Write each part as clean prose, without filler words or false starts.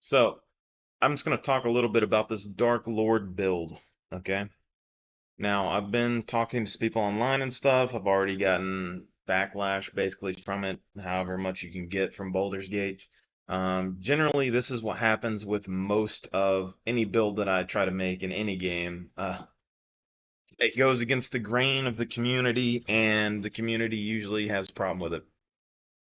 So, I'm just going to talk a little bit about this Dark Lord build, okay? Now, I've been talking to people online and stuff. I've already gotten backlash basically from it, however much you can get from Baldur's Gate. Generally, this is what happens with most of any build that I try to make in any game. It goes against the grain of the community, and the community usually has a problem with it.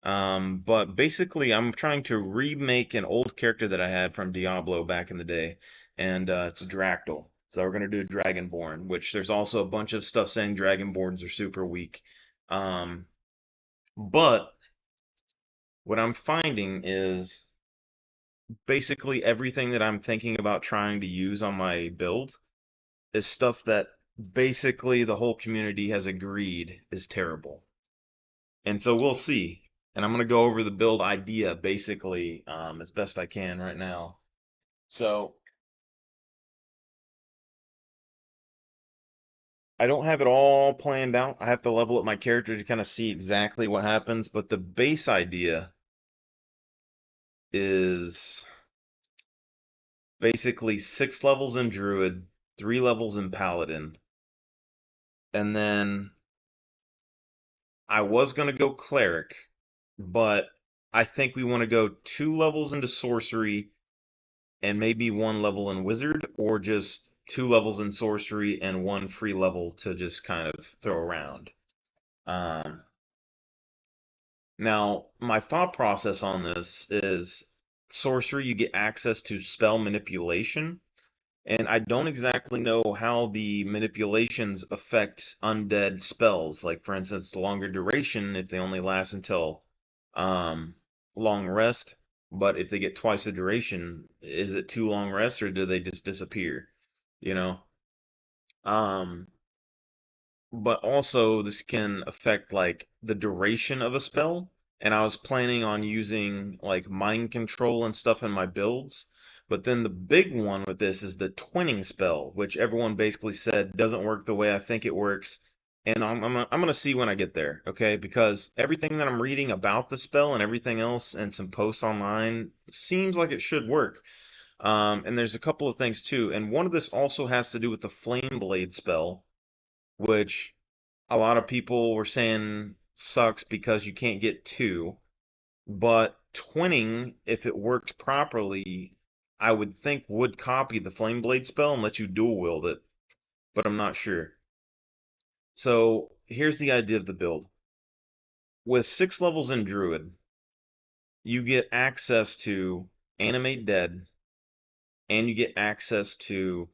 But basically, I'm trying to remake an old character that I had from Diablo back in the day, and it's a Dractyl. So we're gonna do a Dragonborn, which there's also a bunch of stuff saying Dragonborns are super weak. Um, but what I'm finding is basically everything that I'm thinking about trying to use on my build is stuff that basically the whole community has agreed is terrible. And so we'll see. And I'm going to go over the build idea basically as best I can right now. So I don't have it all planned out. I have to level up my character to kind of see exactly what happens. But the base idea is basically 6 levels in Druid, 3 levels in Paladin. And then I was going to go Cleric, but I think we want to go 2 levels into Sorcery and maybe 1 level in Wizard, or just 2 levels in Sorcery and 1 free level to just kind of throw around. Um, Now, my thought process on this is Sorcery, you get access to spell manipulation, and I don't exactly know how the manipulations affect undead spells. Like, for instance, longer duration if they only last until um, long rest, but if they get twice the duration, is it too long rest or do they just disappear? You know? Um, but also this can affect like the duration of a spell. And I was planning on using like mind control and stuff in my builds. But then the big one with this is the twinning spell, which everyone basically said doesn't work the way I think it works. And I'm gonna see when I get there, okay? Because everything that I'm reading about the spell and everything else and some posts online seems like it should work. And there's a couple of things too. And one of this also has to do with the Flame Blade spell, which a lot of people were saying sucks because you can't get two. But twinning, if it worked properly, I would think would copy the Flame Blade spell and let you dual wield it, but I'm not sure. So here's the idea of the build. With 6 levels in Druid, you get access to Animate Dead, and you get access to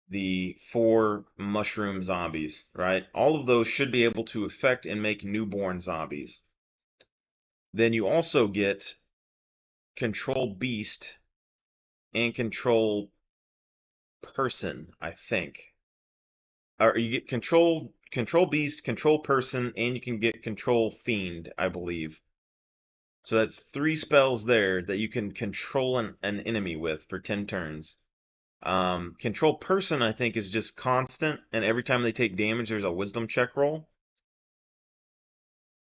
the 4 mushroom zombies, right? All of those should be able to affect and make newborn zombies. Then you also get Control Beast and Control Person, I think. Or you get Control Beast, Control Person, and you can get Control Fiend, I believe. So that's 3 spells there that you can control an enemy with for 10 turns. Control Person, I think, is just constant, and every time they take damage, there's a Wisdom check roll.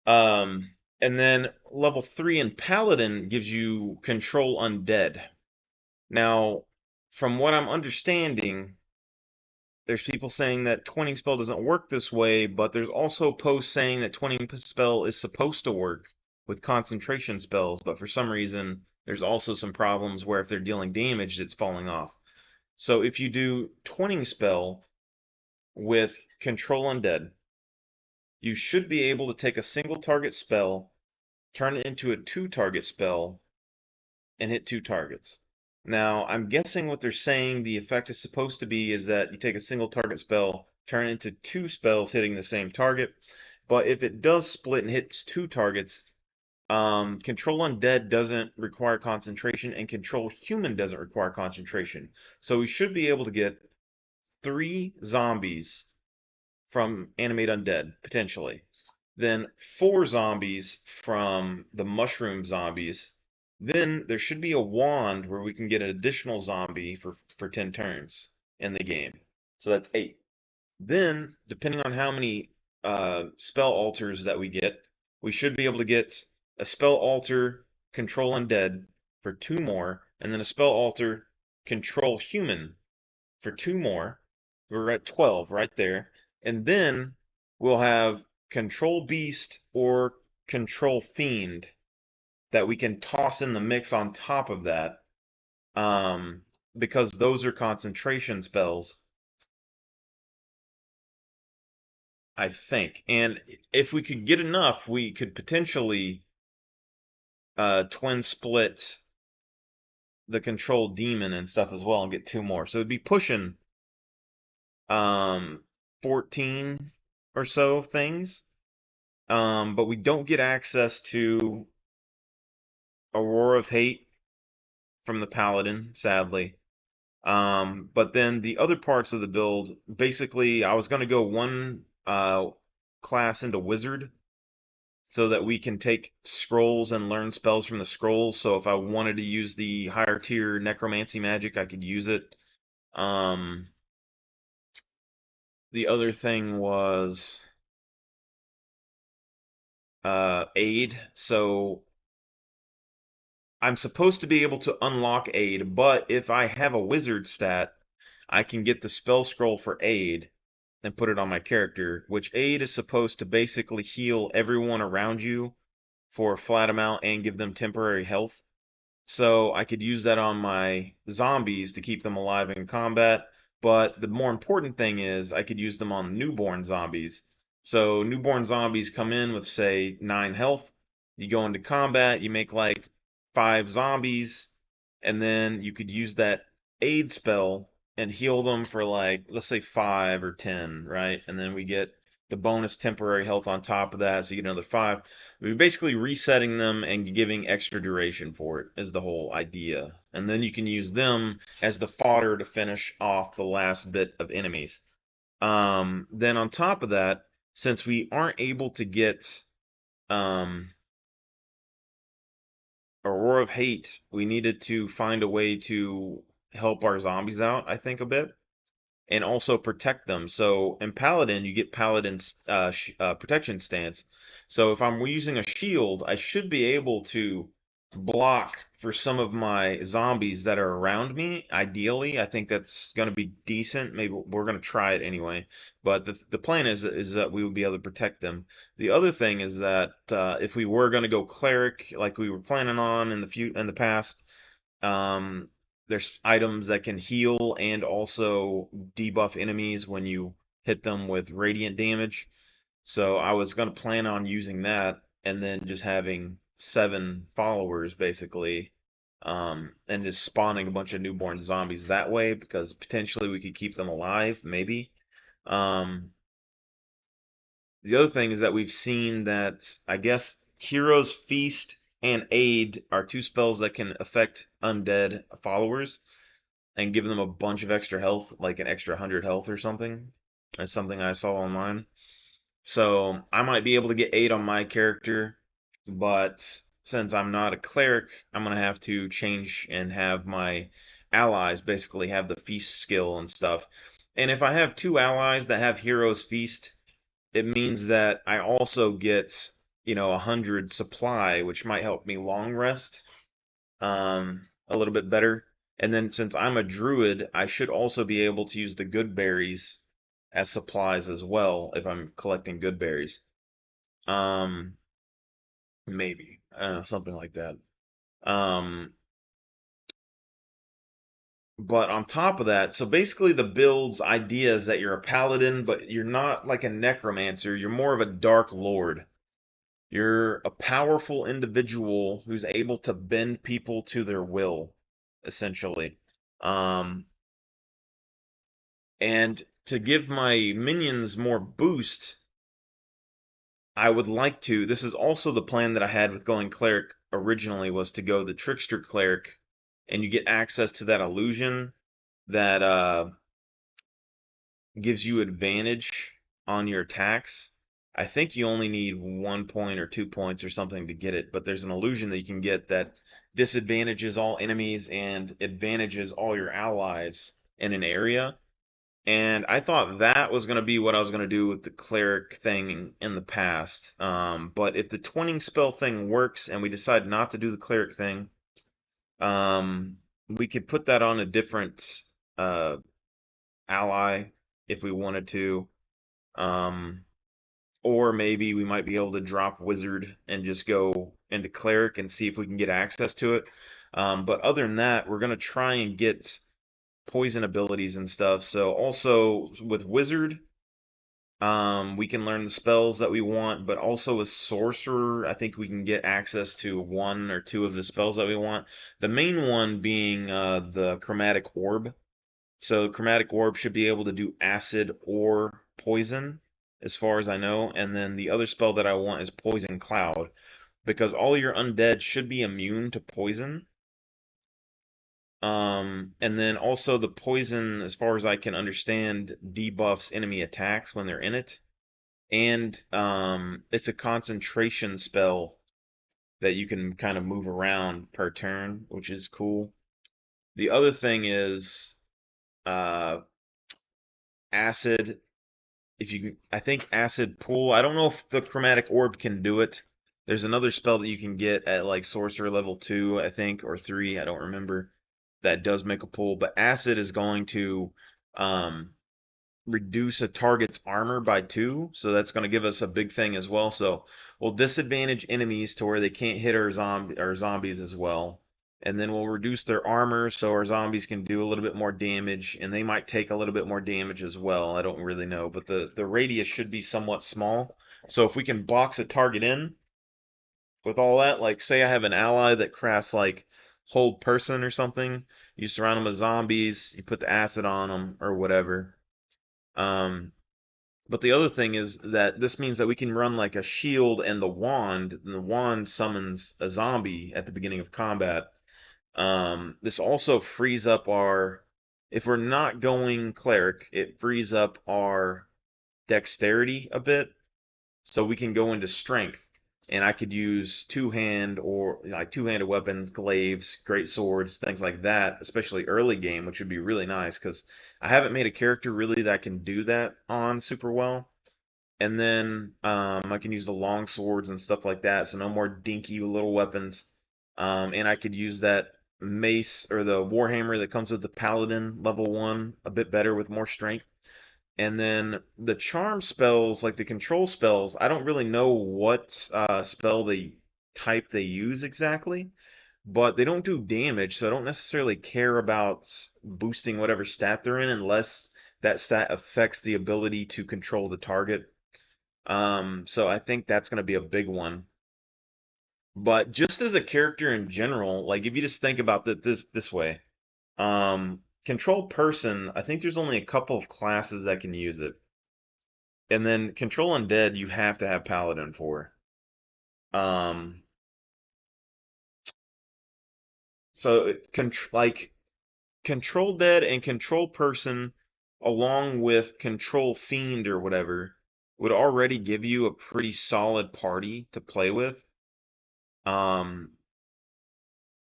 And then level 3 in Paladin gives you Control Undead. Now, from what I'm understanding, there's people saying that twinning spell doesn't work this way, but there's also posts saying that twinning spell is supposed to work with concentration spells, but for some reason, there's also some problems where if they're dealing damage, it's falling off. So if you do twinning spell with Control Undead, you should be able to take a single target spell, turn it into a 2 target spell, and hit 2 targets. Now, I'm guessing what they're saying the effect is supposed to be is that you take a single target spell, turn it into 2 spells hitting the same target. But if it does split and hits 2 targets, Control Undead doesn't require concentration, and Control Human doesn't require concentration. So we should be able to get 3 zombies from Animate Undead, potentially. Then 4 zombies from the mushroom zombies. Then there should be a wand where we can get an additional zombie for 10 turns in the game. So that's 8. Then, depending on how many spell altars that we get, we should be able to get a spell altar, Control Undead for 2 more, and then a spell alter control human for 2 more. We're at 12 right there. And then we'll have control beast or control fiend that we can toss in the mix on top of that, um, because those are concentration spells, I think. And if we could get enough, we could potentially twin split the control demon and stuff as well and get 2 more. So it'd be pushing um 14 or so things. But we don't get access to Aurora of Hate from the Paladin, sadly. But then the other parts of the build, basically, I was going to go one class into Wizard so that we can take scrolls and learn spells from the scrolls. So if I wanted to use the higher tier Necromancy magic, I could use it. Um, the other thing was aid. So I'm supposed to be able to unlock aid, but if I have a wizard stat, I can get the spell scroll for aid and put it on my character, which aid is supposed to basically heal everyone around you for a flat amount and give them temporary health. So I could use that on my zombies to keep them alive in combat. But the more important thing is I could use them on newborn zombies. So newborn zombies come in with, say, 9 health. You go into combat, you make like 5 zombies, and then you could use that aid spell and heal them for like, let's say 5 or 10, right? And then we get the bonus temporary health on top of that, so you get another 5. We're basically resetting them and giving extra duration for it is the whole idea. And then you can use them as the fodder to finish off the last bit of enemies. Then on top of that, since we aren't able to get Aurora of Hate, we needed to find a way to help our zombies out, I think, a bit, and also protect them. So in Paladin, you get Paladin's protection stance. So if I'm using a shield, I should be able to block for some of my zombies that are around me. Ideally, I think that's going to be decent. Maybe we're going to try it anyway. But the plan is that we would be able to protect them. The other thing is that if we were going to go cleric like we were planning on in the past, um, there's items that can heal and also debuff enemies when you hit them with radiant damage. So I was going to plan on using that and then just having 7 followers basically, and just spawning a bunch of newborn zombies that way because potentially we could keep them alive, maybe. Um, the other thing is that we've seen that I guess Hero's Feast and Aid are 2 spells that can affect undead followers and give them a bunch of extra health, like an extra 100 health or something. That's something I saw online. So I might be able to get 8 on my character, but since I'm not a cleric, I'm going to have to change and have my allies basically have the feast skill and stuff. And if I have 2 allies that have Hero's Feast, it means that I also get, 100 supply, which might help me long rest a little bit better. And then since I'm a druid, I should also be able to use the good berries as supplies as well if I'm collecting good berries. Um, maybe something like that. Um, but on top of that, so basically the build's idea is that you're a paladin, but you're not like a necromancer. You're more of a dark lord. You're a powerful individual who's able to bend people to their will, essentially. Um, and to give my minions more boost, I would like to. This is also the plan that I had with going cleric originally, was to go the trickster cleric, and you get access to that illusion that gives you advantage on your attacks. I think you only need 1 point or 2 points or something to get it, but there's an illusion that you can get that disadvantages all enemies and advantages all your allies in an area. And I thought that was going to be what I was going to do with the cleric thing in the past. But if the twinning spell thing works and we decide not to do the cleric thing, Um, we could put that on a different uh, ally if we wanted to. Um, or maybe we might be able to drop wizard and just go into cleric and see if we can get access to it. But other than that, we're gonna try and get poison abilities and stuff. So also with wizard, we can learn the spells that we want, but also with sorcerer, I think we can get access to one or two of the spells that we want. The main one being the chromatic orb. So chromatic orb should be able to do acid or poison, as far as I know. And then the other spell that I want is poison cloud, because all your undead should be immune to poison. And then also the poison, as far as I can understand, debuffs enemy attacks when they're in it. And it's a concentration spell that you can kind of move around per turn, which is cool. The other thing is uh, acid. If you can, I think acid pool. I don't know if the chromatic orb can do it. There's another spell that you can get at like sorcerer level 2, I think, or 3, I don't remember, that does make a pull, but acid is going to um reduce a target's armor by 2, so that's going to give us a big thing as well. So we'll disadvantage enemies to where they can't hit our zombies as well. And then we'll reduce their armor so our zombies can do a little bit more damage, and they might take a little bit more damage as well. I don't really know, but the radius should be somewhat small. So if we can box a target in with all that, like say I have an ally that crafts like hold person or something, you surround them with zombies, you put the acid on them or whatever. But the other thing is that this means that we can run like a shield and the wand summons a zombie at the beginning of combat. This also frees up if we're not going cleric, it frees up our dexterity a bit, so we can go into strength. And I could use two-handed weapons, glaives, great swords, things like that, especially early game, which would be really nice because I haven't made a character really that can do that on super well. And then I can use the long swords and stuff like that, so no more dinky little weapons. And I could use that mace or the warhammer that comes with the paladin level 1 a bit better with more strength. And then the charm spells, like the control spells, I don't really know what spell type they use exactly, but they don't do damage, so I don't necessarily care about boosting whatever stat they're in unless that stat affects the ability to control the target. So I think that's going to be a big one. But just as a character in general, like if you just think about this way, control person, I think there's only a couple of classes that can use it. And then control undead, you have to have paladin for. Um, so like control dead and control person, along with control fiend or whatever, would already give you a pretty solid party to play with. Um,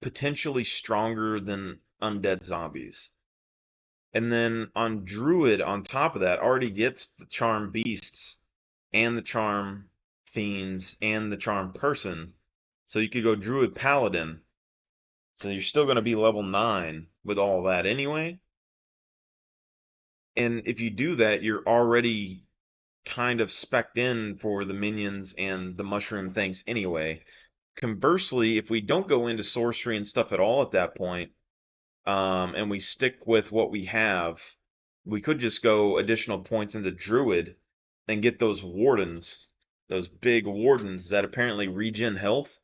Potentially stronger than undead zombies. And then on Druid, on top of that, already gets the Charm Beasts and the Charm Fiends and the Charm Person. So you could go Druid Paladin. So you're still going to be level 9 with all that anyway. And if you do that, you're already kind of specced in for the minions and the mushroom things anyway. Conversely, if we don't go into sorcery and stuff at all at that point, and we stick with what we have, we could just go additional points into Druid and get those wardens, those big wardens that apparently regen health,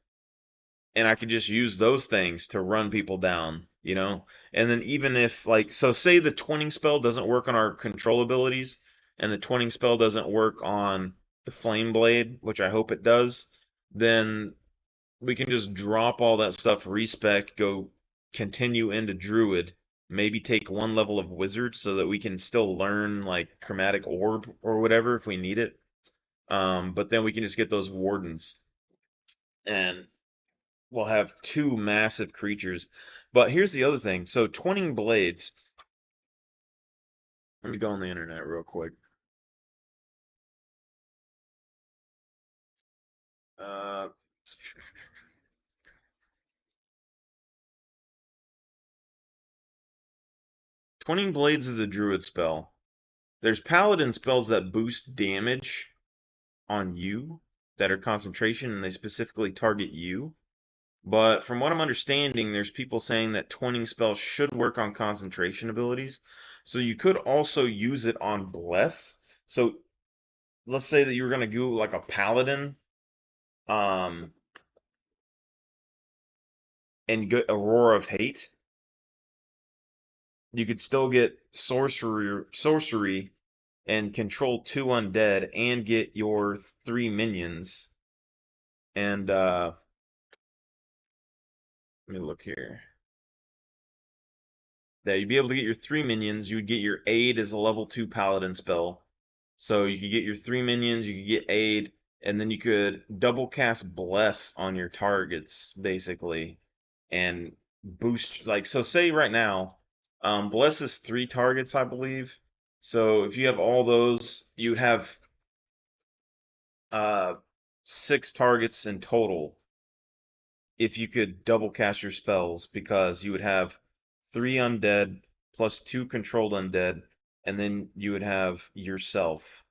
and I could just use those things to run people down, you know? And then even if, like, so say the twinning spell doesn't work on our control abilities, and the twinning spell doesn't work on the flame blade, which I hope it does, then we can just drop all that stuff, respec, go continue into Druid, maybe take one level of Wizard so that we can still learn like Chromatic Orb or whatever if we need it. But then we can just get those Wardens and we'll have two massive creatures. But here's the other thing. So Twinning Blades, let me go on the internet real quick. Uh, Twinning Blades is a druid spell. There's paladin spells that boost damage on you that are concentration and they specifically target you. But from what I'm understanding, there's people saying that twinning spells should work on concentration abilities. So you could also use it on Bless. So let's say that you were going to do like a paladin um, and get Aurora of Hate. You could still get sorcery and control 2 undead and get your 3 minions. And let me look here. That you'd be able to get your 3 minions. You would get your aid as a level 2 paladin spell. So you could get your 3 minions, you could get aid, and then you could double cast bless on your targets, basically, and boost like so say right now, bless is 3 targets, I believe. So if you have all those, you'd have uh 6 targets in total if you could double cast your spells because you would have 3 undead plus 2 controlled undead, and then you would have yourself.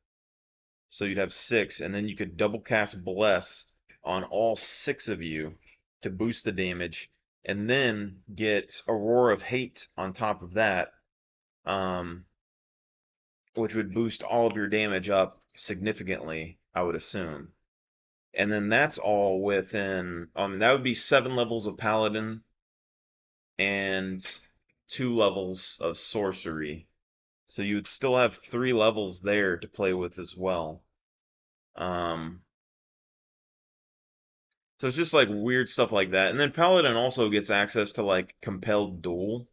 So you'd have 6, and then you could double cast Bless on all 6 of you to boost the damage, and then get Aurora of Hate on top of that, um, which would boost all of your damage up significantly, I would assume. And then that's all within, that would be 7 levels of Paladin and 2 levels of Sorcery. So you would still have 3 levels there to play with as well. So it's just like weird stuff like that. And then Paladin also gets access to like Compelled Duel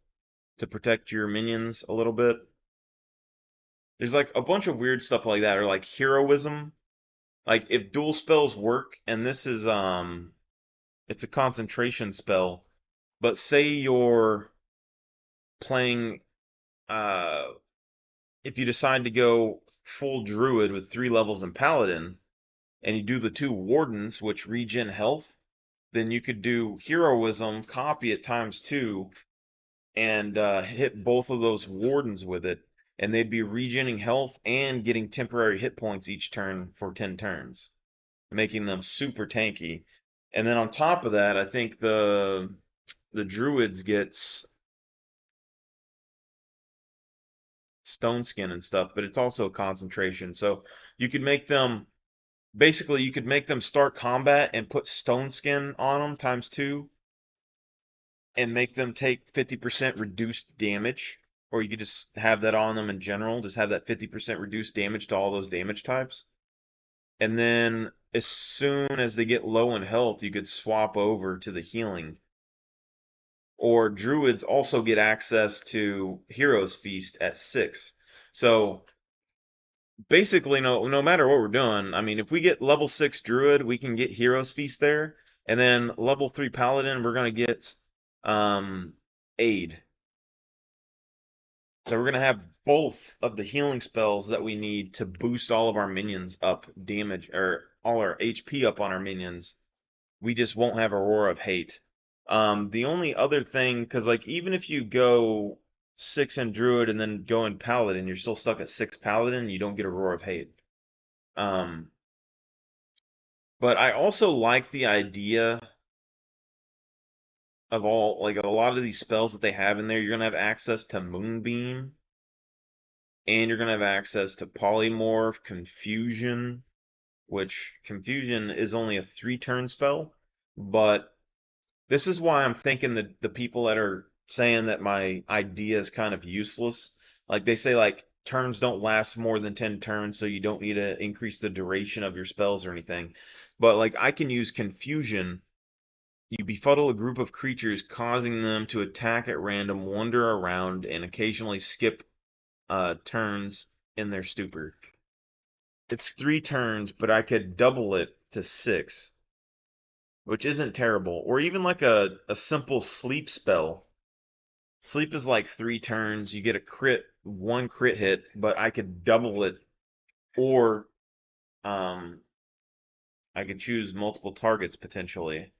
to protect your minions a little bit. There's like a bunch of weird stuff like that, or like Heroism. Like if dual spells work, and this is it's a concentration spell, but say you're playing if you decide to go full druid with 3 levels in Paladin, and you do the 2 wardens, which regen health, then you could do Heroism, copy it ×2, and hit both of those wardens with it, and they'd be regenerating health and getting temporary hit points each turn for 10 turns, making them super tanky. And then on top of that, I think the druids gets stone skin and stuff, but it's also a concentration. So you could make them basically you could make them start combat and put stone skin on them ×2 and make them take 50% reduced damage, or you could just have that on them in general, just have that 50% reduced damage to all those damage types. And then as soon as they get low in health, you could swap over to the healing. Or druids also get access to Hero's Feast at 6. So basically, no matter what we're doing, I mean, if we get level 6 druid, we can get Hero's Feast there, and then level 3 paladin, we're gonna get aid. So we're gonna have both of the healing spells that we need to boost all of our minions up damage, or all our HP up on our minions. We just won't have Aurora of Hate. The only other thing, because like even if you go 6 in druid and then go in paladin, you're still stuck at 6 paladin. You don't get Aurora of Hate. Um, but I also like the idea of all like a lot of these spells that they have in there. You're gonna have access to Moonbeam, and you're gonna have access to Polymorph, Confusion, which Confusion is only a 3-turn spell, but this is why I'm thinking that the people that are saying that my idea is kind of useless, like they say like turns don't last more than 10 turns, so you don't need to increase the duration of your spells or anything. But like I can use Confusion. You befuddle a group of creatures, causing them to attack at random, wander around, and occasionally skip turns in their stupor. It's 3 turns, but I could double it to 6, which isn't terrible. Or even like a simple sleep spell. Sleep is like 3 turns. You get a crit, 1 crit hit, but I could double it, or um, I could choose multiple targets potentially.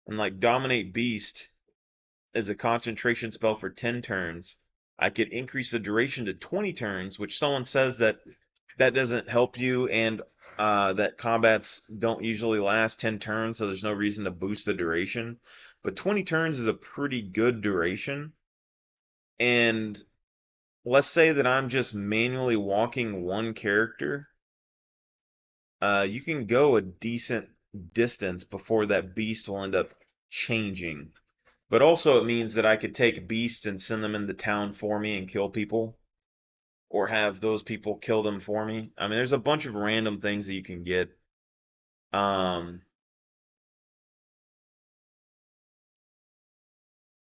And like Dominate Beast is a concentration spell for 10 turns. I could increase the duration to 20 turns, which someone says that that doesn't help you, and that combats don't usually last 10 turns, so there's no reason to boost the duration. But 20 turns is a pretty good duration. And let's say that I'm just manually walking one character, you can go a decent distance before that beast will end up changing. But also it means that I could take beasts and send them into town for me and kill people, or have those people kill them for me. I mean, there's a bunch of random things that you can get. Um,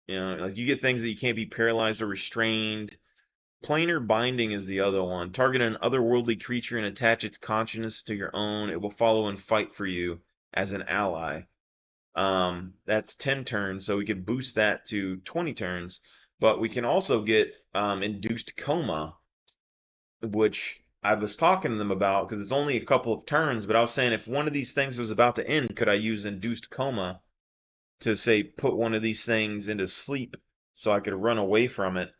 like you get things that you can't be paralyzed or restrained. Planar binding is the other one. Target an otherworldly creature and attach its consciousness to your own. It will follow and fight for you as an ally. That's 10 turns, so we could boost that to 20 turns. But we can also get induced coma, which I was talking to them about because it's only a couple of turns. But I was saying if one of these things was about to end, could I use induced coma to say put one of these things into sleep so I could run away from it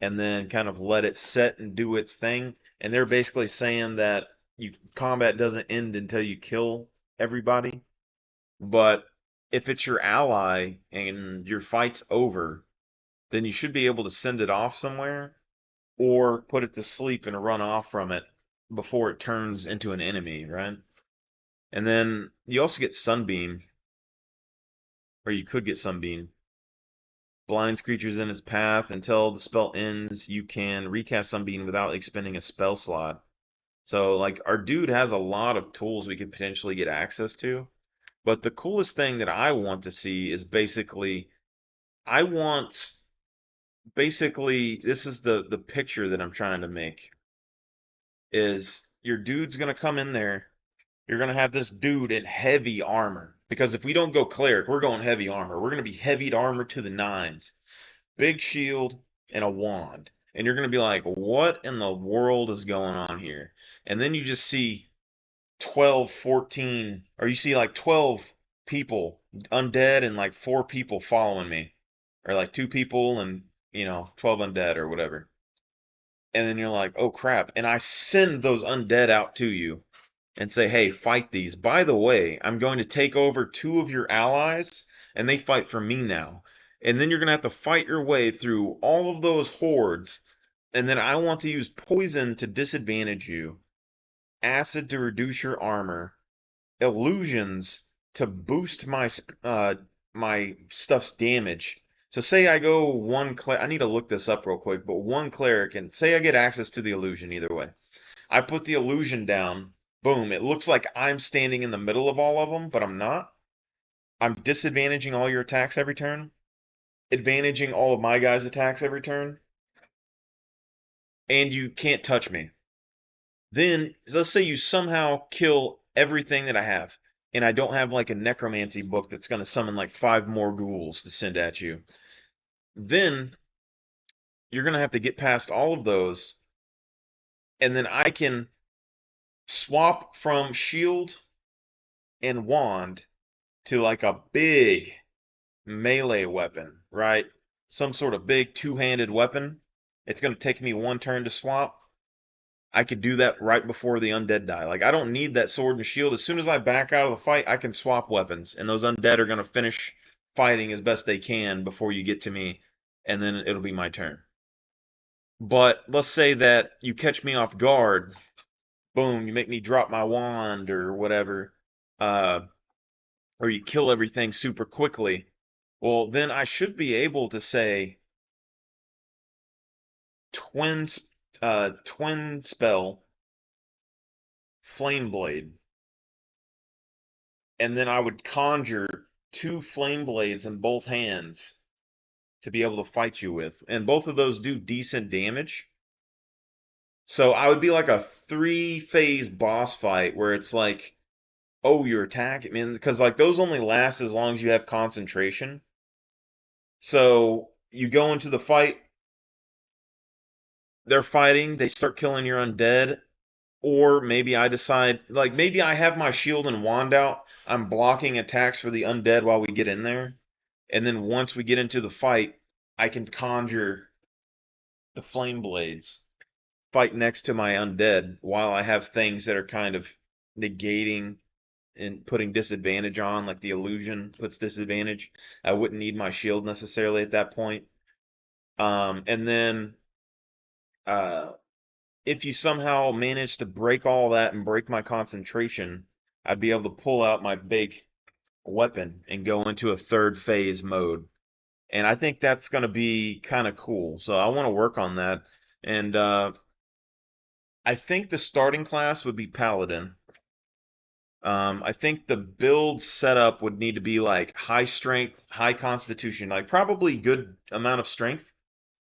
and then kind of let it set and do its thing. And they're basically saying that combat doesn't end until you kill everybody. But if it's your ally and your fight's over, then you should be able to send it off somewhere or put it to sleep and run off from it before it turns into an enemy, right? And then you also get Sunbeam, or you could get Sunbeam. Blinds creatures in its path until the spell ends. You can recast Sunbeam without expending a spell slot. So, like, our dude has a lot of tools we could potentially get access to. But the coolest thing that I want to see is basically, I want, basically, this is the picture that I'm trying to make, is your dude's going to come in there. You're going to have this dude in heavy armor. Because if we don't go cleric, we're going heavy armor. We're going to be heavy armor to the nines. Big shield and a wand. And you're going to be like, what in the world is going on here? And then you just see 12, 14, or you see like 12 people, undead, and like 4 people following me. Or like 2 people and, 12 undead or whatever. And then you're like, oh crap. And I send those undead out to you and say, hey, fight these. By the way, I'm going to take over 2 of your allies, and they fight for me now. And then you're going to have to fight your way through all of those hordes. And then I want to use poison to disadvantage you, acid to reduce your armor, illusions to boost my stuff's damage. So say I go one cleric, I need to look this up real quick, but one cleric, and say I get access to the illusion either way. I put the illusion down, boom, it looks like I'm standing in the middle of all of them, but I'm not. I'm disadvantaging all your attacks every turn, advantaging all of my guys' attacks every turn, and you can't touch me. Then, let's say you somehow kill everything that I have, and I don't have like a necromancy book that's going to summon like 5 more ghouls to send at you. Then, you're going to have to get past all of those, and then I can swap from shield and wand to like a big melee weapon, right? Some sort of big two-handed weapon. It's going to take me 1 turn to swap. I could do that right before the undead die. Like, I don't need that sword and shield. As soon as I back out of the fight, I can swap weapons. And those undead are going to finish fighting as best they can before you get to me. And then it'll be my turn. But let's say that you catch me off guard. Boom, you make me drop my wand or whatever. Or you kill everything super quickly. Well, then I should be able to say twin spell flame blade, and then I would conjure 2 flame blades in both hands to be able to fight you with, and both of those do decent damage. So I would be like a 3-phase boss fight where it's like, oh, you're attacking me, because like those only last as long as you have concentration. So you go into the fight, they're fighting, they start killing your undead, or maybe I decide, like maybe I have my shield and wand out, I'm blocking attacks for the undead while we get in there, and then once we get into the fight, I can conjure the flame blades fight next to my undead while I have things that are kind of negating and putting disadvantage on, like the illusion puts disadvantage. I wouldn't need my shield necessarily at that point. And then uh, if you somehow manage to break all that and break my concentration, I'd be able to pull out my big weapon and go into a third phase mode. And I think that's going to be kind of cool. So I want to work on that. And I think the starting class would be Paladin. I think the build setup would need to be like high strength, high constitution, like probably good amount of strength,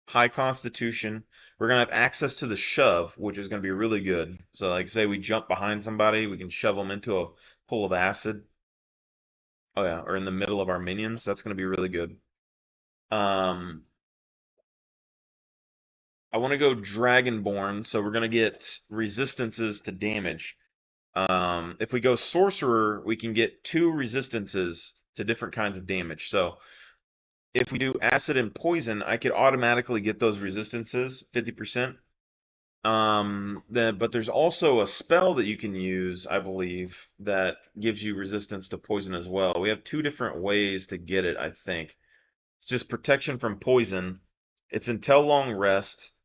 high constitution. We're gonna have access to the shove, which is gonna be really good. So like say we jump behind somebody, we can shove them into a pool of acid. Oh yeah, or in the middle of our minions. That's gonna be really good. Um, I want to go Dragonborn, so we're gonna get resistances to damage. If we go Sorcerer, we can get 2 resistances to different kinds of damage. So if we do Acid and Poison, I could automatically get those resistances, 50%. But there's also a spell that you can use, I believe, that gives you resistance to poison as well. We have 2 different ways to get it, I think. It's just protection from poison. It's until long rest.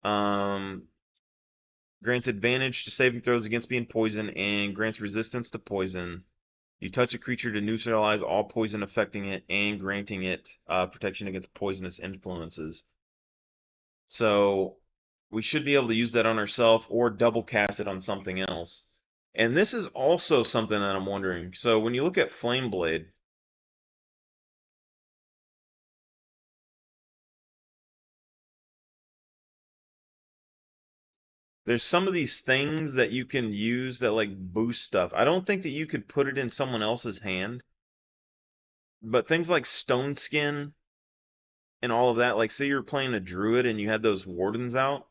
Um, Grants advantage to saving throws against being poisoned and grants resistance to poison. You touch a creature to neutralize all poison affecting it and granting it protection against poisonous influences. So we should be able to use that on ourselves or double cast it on something else. And this is also something that I'm wondering. So when you look at Flame Blade, there's some of these things that you can use that like boost stuff. I don't think that you could put it in someone else's hand, but things like Stone Skin and all of that, like say you're playing a druid and you had those wardens out,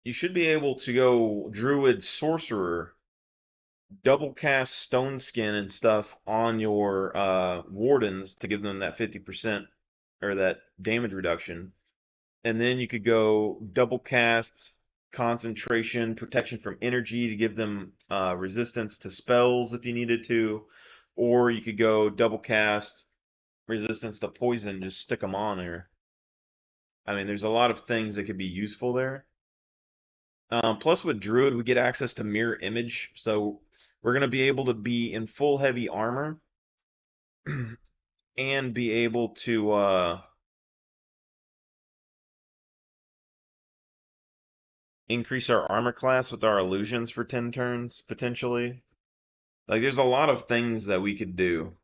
you should be able to go druid sorcerer, double cast stone skin and stuff on your wardens to give them that 50% or that damage reduction. And then you could go double cast concentration, protection from energy to give them resistance to spells if you needed to, or you could go double cast resistance to poison, just stick them on there. I mean, there's a lot of things that could be useful there. Plus, with Druid, we get access to mirror image, so we're going to be able to be in full heavy armor and be able to increase our armor class with our illusions for 10 turns, potentially. Like, there's a lot of things that we could do.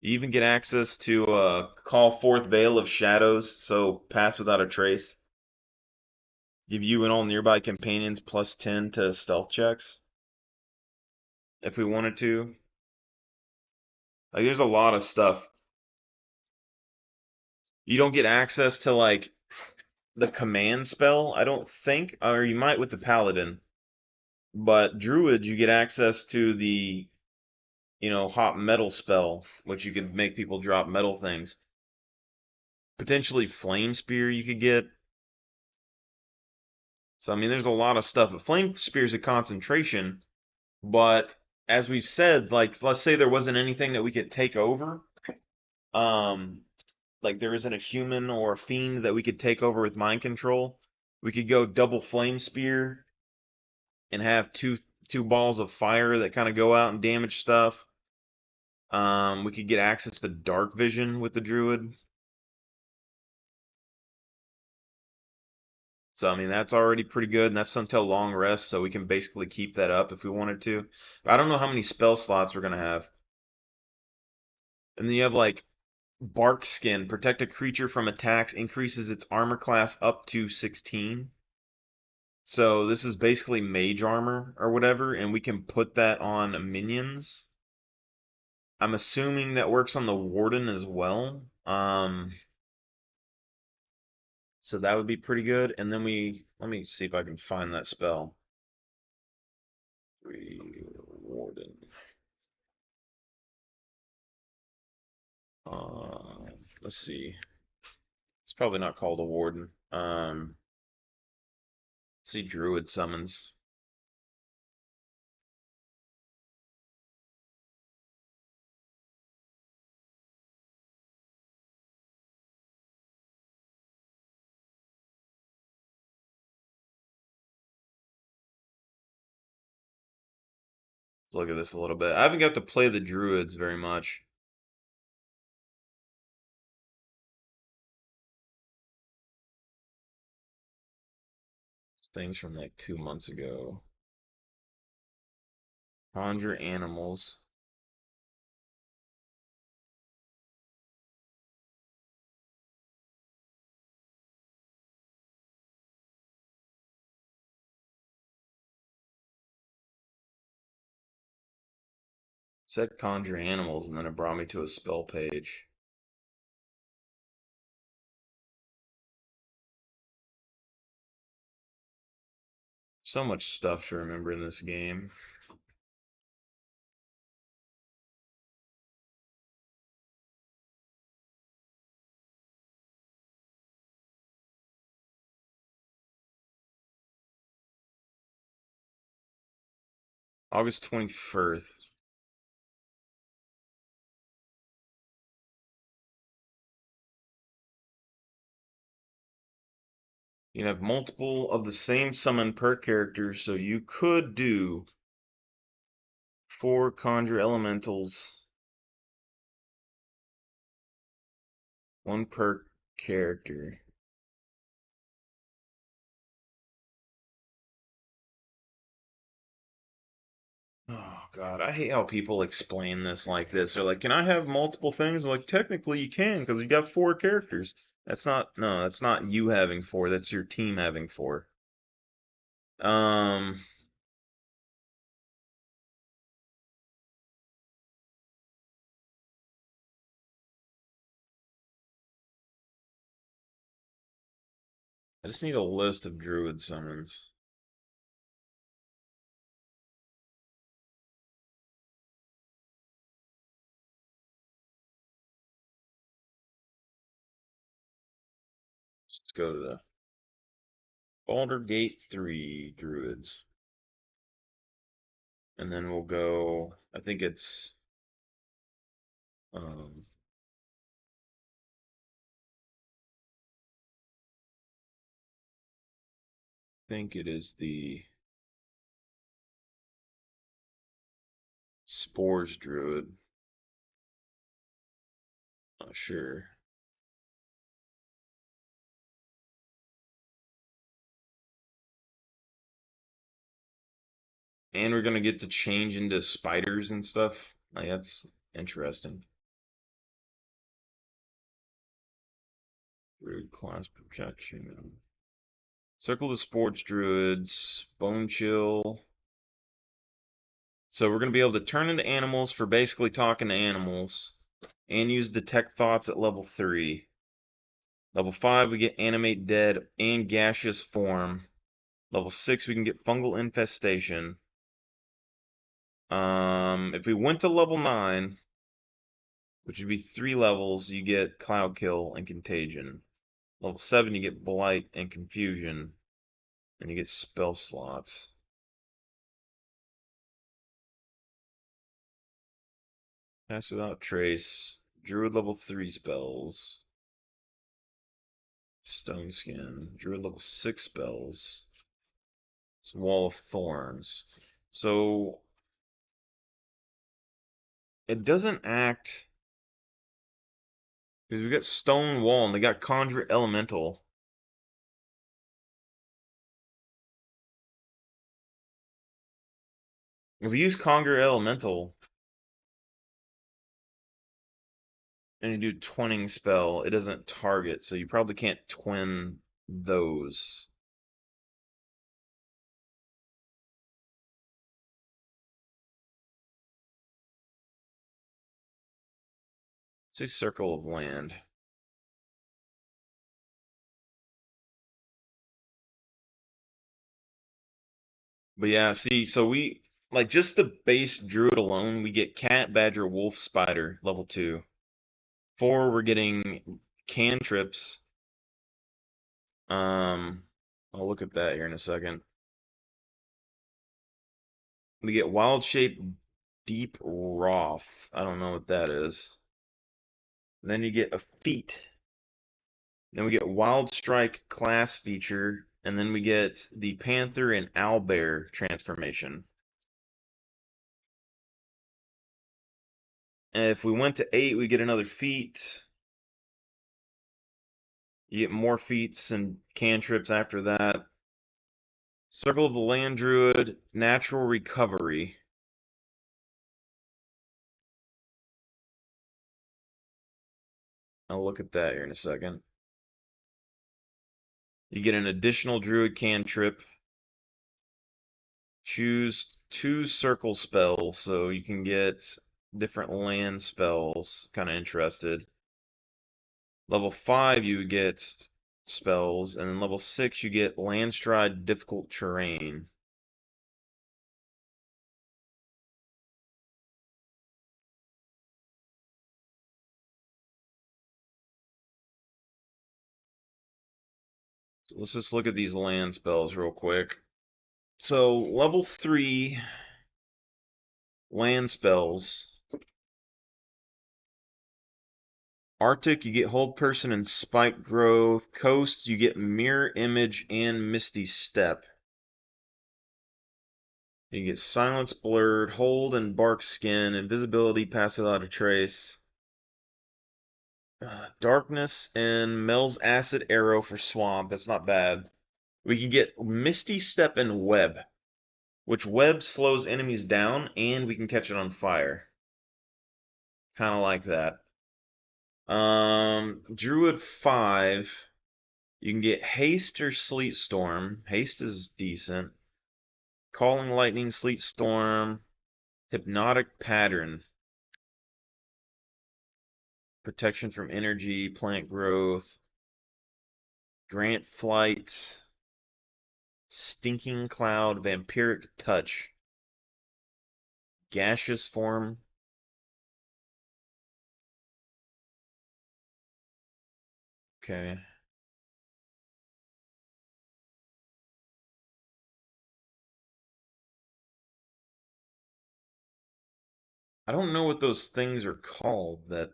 You even get access to call forth Veil of Shadows, so pass without a trace. Give you and all nearby companions plus 10 to stealth checks if we wanted to. Like, there's a lot of stuff. You don't get access to, like, the command spell, I don't think, or you might with the Paladin. But Druid, you get access to the, hot metal spell, which you could make people drop metal things. Potentially Flame Spear you could get. So, I mean, there's a lot of stuff. But Flame Spear is a concentration, but as we've said, like, let's say there wasn't anything that we could take over. Um, like there isn't a human or a fiend that we could take over with mind control. We could go double Flame Spear and have two balls of fire that kind of go out and damage stuff. We could get access to dark vision with the druid. So I mean that's already pretty good, and that's until long rest, so we can basically keep that up if we wanted to. But I don't know how many spell slots we're gonna have. And then you have like bark skin, protect a creature from attacks, increases its armor class up to 16. So this is basically mage armor or whatever, and we can put that on minions. I'm assuming that works on the warden as well. So that would be pretty good. And then let me see if I can find that spell. Warden. Let's see. It's probably not called a warden. Let's see, druid summons. Let's look at this a little bit. I haven't got to play the druids very much. It's things from like 2 months ago. Conjure animals. Said conjure animals, and then it brought me to a spell page. So much stuff to remember in this game. August 21st. You can have multiple of the same summon per character, so you could do 4 conjure elementals, 1 per character. Oh God, I hate how people explain this like this. They're like, "Can I have multiple things?" I'm like, technically you can because you got 4 characters. No, that's not you having 4. That's your team having 4. Um, I just need a list of druid summons. Let's go to the Baldur Gate 3 druids, and then we'll go. I think it's um, I think it is the Spores druid. Not sure. And we're gonna get to change into spiders and stuff. Like that's interesting. Druid class projection. Circle the sports druids. Bone chill. So we're gonna be able to turn into animals for basically talking to animals. And use detect thoughts at level 3. Level 5 we get animate dead and gaseous form. Level 6 we can get fungal infestation. If we went to level 9, which would be 3 levels, you get Cloud Kill and Contagion. Level 7, you get Blight and Confusion, and you get spell slots. Pass Without Trace, Druid level 3 spells, Stone Skin, Druid level 6 spells, it's Wall of Thorns. So, it doesn't act, because we got Stone Wall and they got Conjure Elemental. If we use Conjure Elemental, and you do twinning spell, it doesn't target, so you probably can't twin those. Say Circle of Land. But yeah, see, so we like just the base druid alone, we get cat, badger, wolf, spider, level 2. 4, we're getting cantrips. Um, I'll look at that here in a second. We get wild shape, deep wrath. I don't know what that is. Then you get a feat. Then we get wild strike class feature, and then we get the panther and owlbear transformation. And if we went to 8, we get another feat. You get more feats and cantrips after that. Circle of the Land Druid, Natural Recovery. I'll look at that here in a second. You get an additional Druid cantrip. Choose 2 circle spells, so you can get different land spells. Kind of interested. Level 5, you get spells, and then level 6, you get Landstride Difficult Terrain. So let's just look at these land spells real quick. So, level 3 land spells. Arctic, you get Hold Person and Spike Growth. Coast, you get Mirror Image and Misty Step. You get Silence Blurred, Hold and Bark Skin, Invisibility, Pass Without a Trace. Darkness and Mel's Acid Arrow for Swamp. That's not bad. We can get Misty Step and Web, which Web slows enemies down and we can catch it on fire. Kind of like that. Druid 5. You can get Haste or Sleet Storm. Haste is decent. Calling Lightning, Sleet Storm, Hypnotic Pattern. Protection from energy, plant growth. Grant Flight. Stinking Cloud, Vampiric Touch. Gaseous Form. Okay. I don't know what those things are called that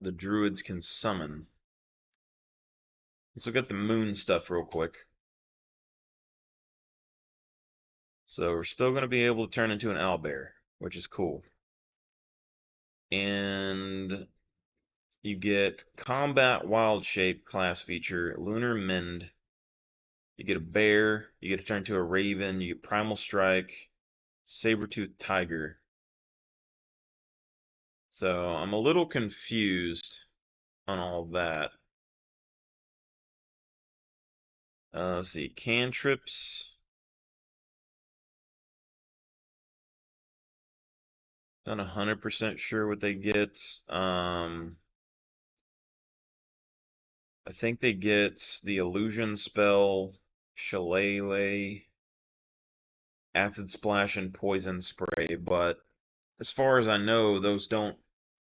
the druids can summon. Let's look at the moon stuff real quick. So we're still going to be able to turn into an owlbear, which is cool. And you get Combat Wild Shape class feature, Lunar Mend. You get a bear, you get to turn into a raven, you get Primal Strike, Saber-Tooth Tiger. So I'm a little confused on all that. Let's see, cantrips. Not 100% sure what they get. I think they get the illusion spell, Shillelagh, acid splash, and poison spray, but as far as I know, those don't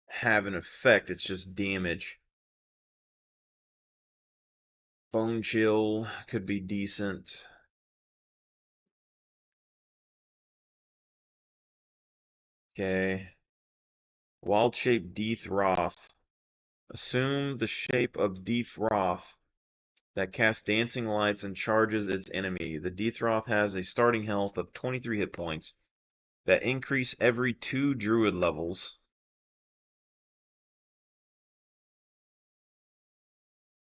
have an effect, it's just damage. Bone chill could be decent. Okay. Wild shape Death Wrath. Assume the shape of Death Wrath that casts dancing lights and charges its enemy. The Death Wrath has a starting health of 23 hit points that increase every 2 druid levels.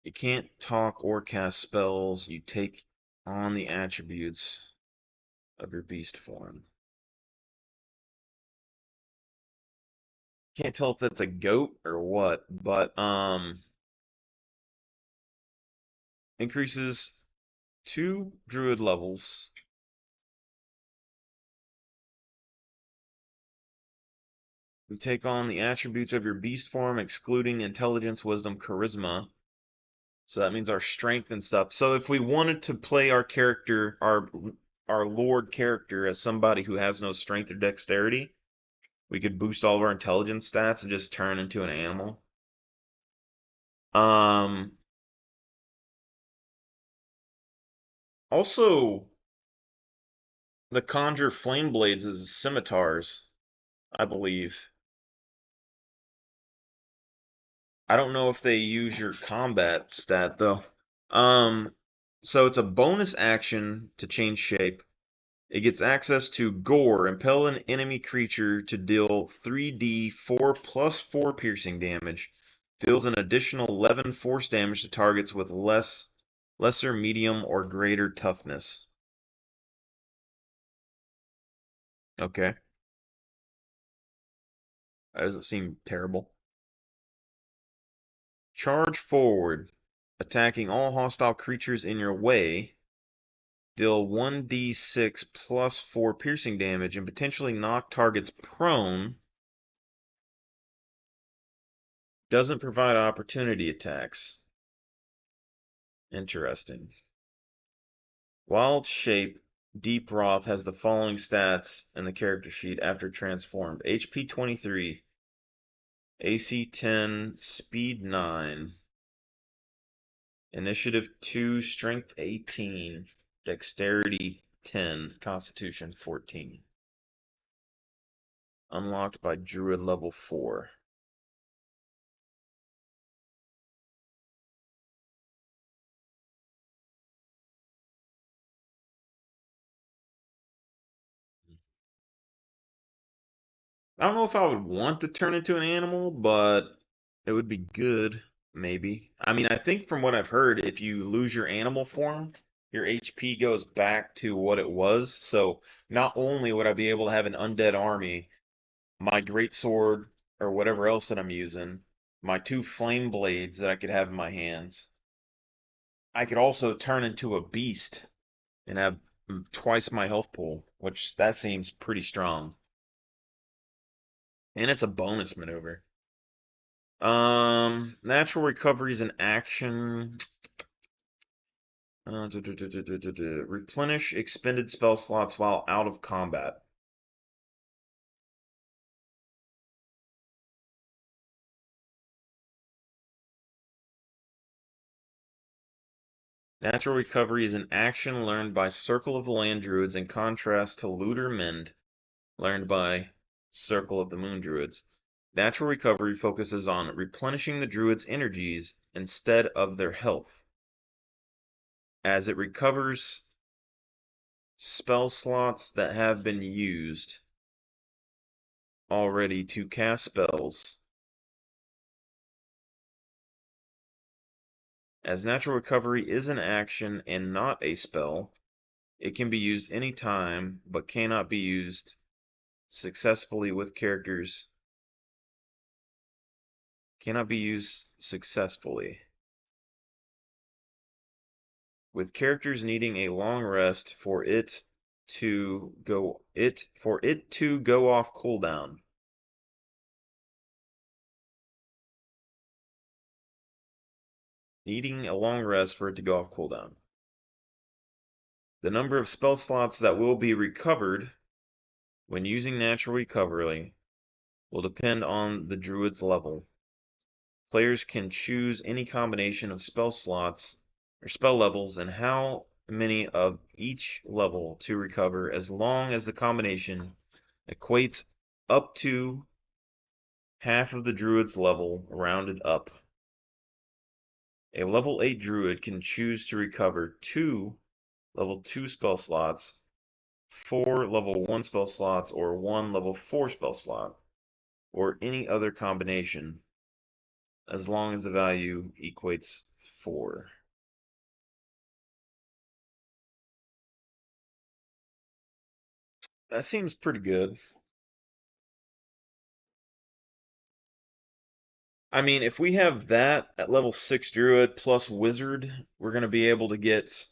You can't talk or cast spells. You take on the attributes of your beast form. Can't tell if that's a goat or what, but increases 2 druid levels. You take on the attributes of your beast form, excluding intelligence, wisdom, charisma. So that means our strength and stuff. So if we wanted to play our character, our our Lord character as somebody who has no strength or dexterity, we could boost all of our intelligence stats and just turn into an animal. Um, Also, the conjure flame blades as scimitars, I believe. I don't know if they use your combat stat though. Um, so it's a bonus action to change shape. It gets access to Gore, impel an enemy creature to deal 3d 4 plus 4 piercing damage. Deals an additional 11 force damage to targets with lesser, medium, or greater toughness. Okay, that doesn't seem terrible. Charge forward, attacking all hostile creatures in your way. Deal 1d6 plus 4 piercing damage and potentially knock targets prone. Doesn't provide opportunity attacks. Interesting. Wild Shape Deep Wrath has the following stats in the character sheet after transformed. HP 23, AC 10, Speed 9, Initiative 2, Strength 18, Dexterity 10, Constitution 14. Unlocked by Druid level 4. I don't know if I would want to turn into an animal, but it would be good, maybe. I mean, I think from what I've heard, if you lose your animal form, your HP goes back to what it was. So not only would I be able to have an undead army, my great sword or whatever else that I'm using, my two flame blades that I could have in my hands, I could also turn into a beast and have twice my health pool, which that seems pretty strong. And it's a bonus maneuver. Natural recovery is an action. Replenish expended spell slots while out of combat. Natural recovery is an action learned by Circle of the Land Druids in contrast to Looter Mend, learned by Circle of the Moon Druids. Natural recovery focuses on replenishing the druids' energies instead of their health, as it recovers spell slots that have been used already to cast spells. As natural recovery is an action and not a spell, it can be used anytime but cannot be used successfully with characters. Cannot be used successfully with characters needing a long rest for it to go off cooldown. Needing a long rest for it to go off cooldown. The number of spell slots that will be recovered when using natural recovery will depend on the druid's level. Players can choose any combination of spell slots or spell levels and how many of each level to recover as long as the combination equates up to half of the druid's level rounded up. A level 8 druid can choose to recover 2 level 2 spell slots, 4 level 1 spell slots, or 1 level 4 spell slot, or any other combination, as long as the value equates 4. That seems pretty good. I mean, if we have that at level 6 druid plus wizard, we're going to be able to get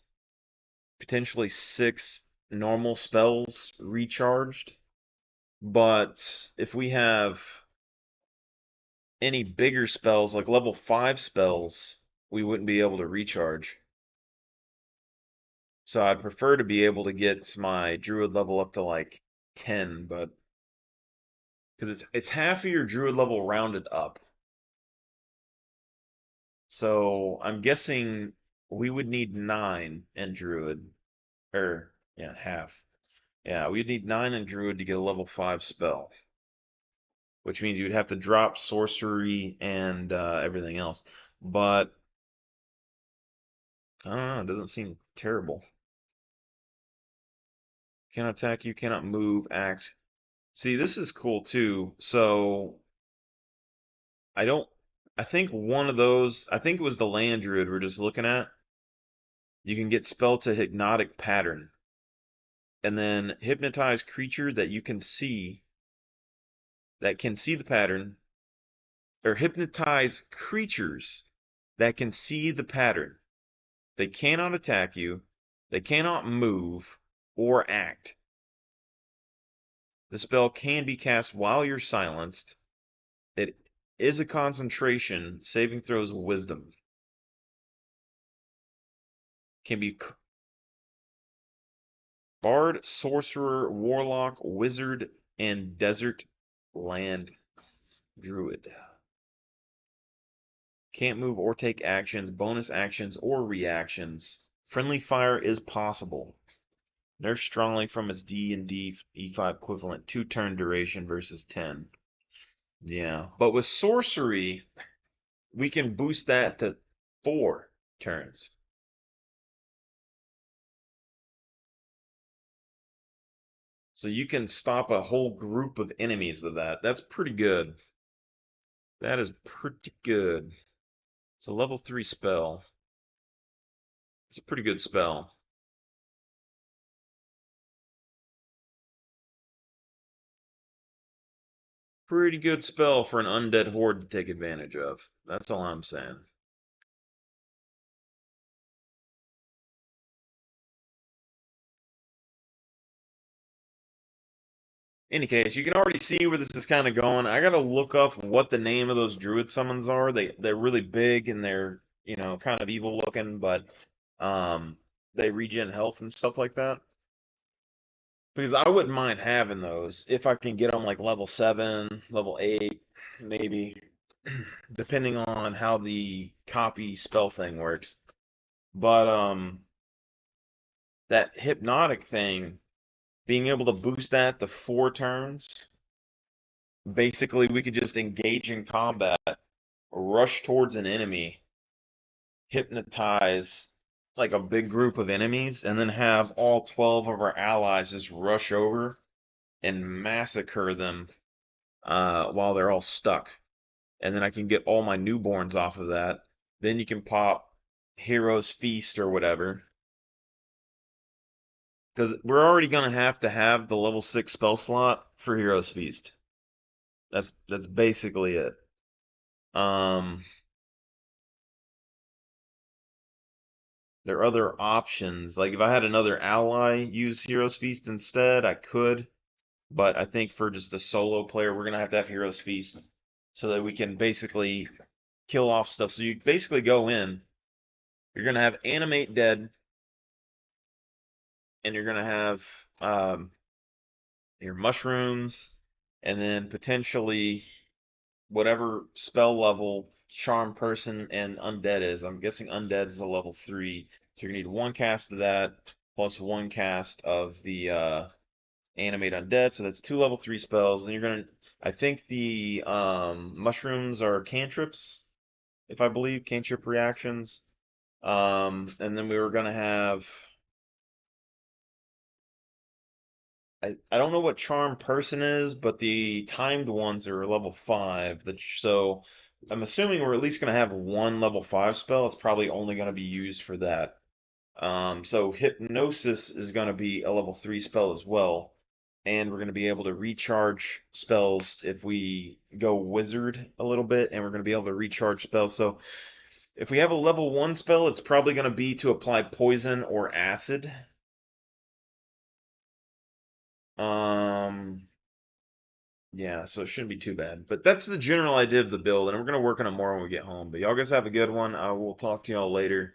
potentially 6 normal spells recharged. But if we have any bigger spells, like level 5 spells, we wouldn't be able to recharge. So I'd prefer to be able to get my druid level up to like 10, but because it's half of your druid level rounded up. So I'm guessing we would need 9 in druid, or yeah, half. Yeah, we'd need 9 in druid to get a level 5 spell, which means you'd have to drop sorcery and everything else. But I don't know, it doesn't seem terrible. Cannot attack you, cannot move, act. See, this is cool too. So I don't. I think one of those. I think it was the land druid we're just looking at. You can get spell to hypnotic pattern, and then hypnotize creature that you can see that can see the pattern, or hypnotize creatures that can see the pattern. They cannot attack you, they cannot move or act. The spell can be cast while you're silenced. It is a concentration. Saving throws wisdom. Can be bard, sorcerer, warlock, wizard, and desert land druid. Can't move or take actions, bonus actions, or reactions. Friendly fire is possible. Nerfed strongly from its D&D E5 equivalent 2-turn duration versus 10. Yeah, but with sorcery, we can boost that to 4 turns. So you can stop a whole group of enemies with that. That's pretty good. That is pretty good. It's a level 3 spell. It's a pretty good spell. Pretty good spell for an undead horde to take advantage of. That's all I'm saying. Any case, you can already see where this is kind of going. I gotta look up what the name of those druid summons are. They're really big and they're kind of evil looking, but um they regen health and stuff like that. Because I wouldn't mind having those if I can get them like level 7, level 8, maybe, depending on how the copy spell thing works. But that hypnotic thing, being able to boost that to 4 turns, basically we could just engage in combat, rush towards an enemy, hypnotize like a big group of enemies, and then have all 12 of our allies just rush over and massacre them while they're all stuck. And then I can get all my newborns off of that. Then you can pop Hero's Feast or whatever. Because we're already going to have the level 6 spell slot for Hero's Feast. That's basically it. Um, there are other options. Like if I had another ally use Hero's Feast instead, I could. But I think for just a solo player, we're going to have Hero's Feast so that we can basically kill off stuff. So you basically go in, you're going to have Animate Dead, and you're going to have your mushrooms, and then potentially whatever spell level Charm Person and Undead is. I'm guessing Undead is a level 3. So you're going to need 1 cast of that, plus 1 cast of the Animate Undead. So that's 2 level 3 spells. And you're going to, I think the mushrooms are cantrips, if I believe, cantrip reactions. And then we were going to have, I don't know what Charm Person is, but the timed ones are level 5. So I'm assuming we're at least going to have 1 level 5 spell. It's probably only going to be used for that. So Hypnosis is going to be a level 3 spell as well. And we're going to be able to recharge spells if we go Wizard a little bit, and we're going to be able to recharge spells. So if we have a level 1 spell, it's probably going to be to apply Poison or Acid. Yeah, so it shouldn't be too bad. But that's the general idea of the build, and we're going to work on it more when we get home. But y'all guys have a good one. I will talk to y'all later.